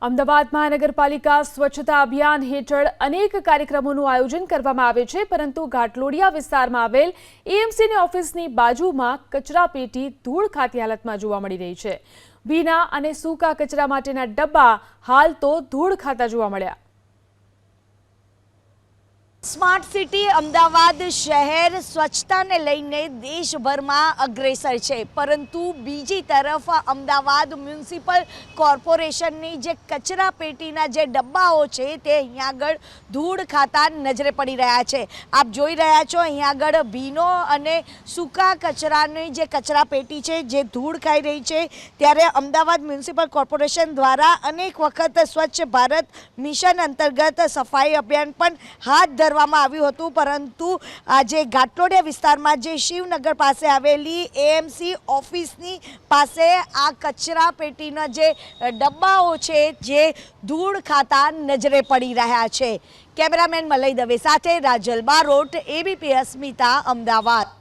અમદાવાદ મહાનગરપાલિકા સ્વચ્છતા અભિયાન હેઠળ અનેક કાર્યક્રમોનું આયોજન કરવામાં આવે છે, પરંતુ ઘાટલોડિયા વિસ્તારમાં આવેલ એએમસીની ઓફિસની બાજુમાં કચરાપેટી ધૂળ ખાતી હાલતમાં જોવા મળી રહી છે। ભીના અને સૂકા કચરા માટેના ડબ્બા હાલ તો ધૂળ ખાતા જોવા મળ્યા। સ્માર્ટ સિટી અમદાવાદ શહેર સ્વચ્છતાને લઈને દેશભરમાં અગ્રેસર છે, પરંતુ બીજી તરફ અમદાવાદ મ્યુનિસિપલ કોર્પોરેશનની જે કચરા પેટીના જે ડબ્બાઓ છે તે અહીંયા આગળ ધૂળ ખાતા નજરે પડી રહ્યા છે। આપ જોઈ રહ્યા છો અહીંયા આગળ ભીનો અને સૂકા કચરાની જે કચરા પેટી છે જે ધૂળ ખાઈ રહી છે, ત્યારે અમદાવાદ મ્યુનિસિપલ કોર્પોરેશન દ્વારા અનેક વખત સ્વચ્છ ભારત મિશન અંતર્ગત સફાઈ અભિયાન પણ હાથ ધરવામાં આવ્યું હતું, પરંતુ આજે ઘાટલોડિયા વિસ્તારમાં જે શિવનગર પાસે આવેલી એએમસી ઓફિસની પાસે આ કચરા પેટીના જે ડબ્બાઓ છે જે ધૂળ ખાતા નજરે પડી રહ્યા છે। કેમેરામેન મલય દવે સાથે રાજલ બારોટ, એબીપી અસ્મિતા, અમદાવાદ।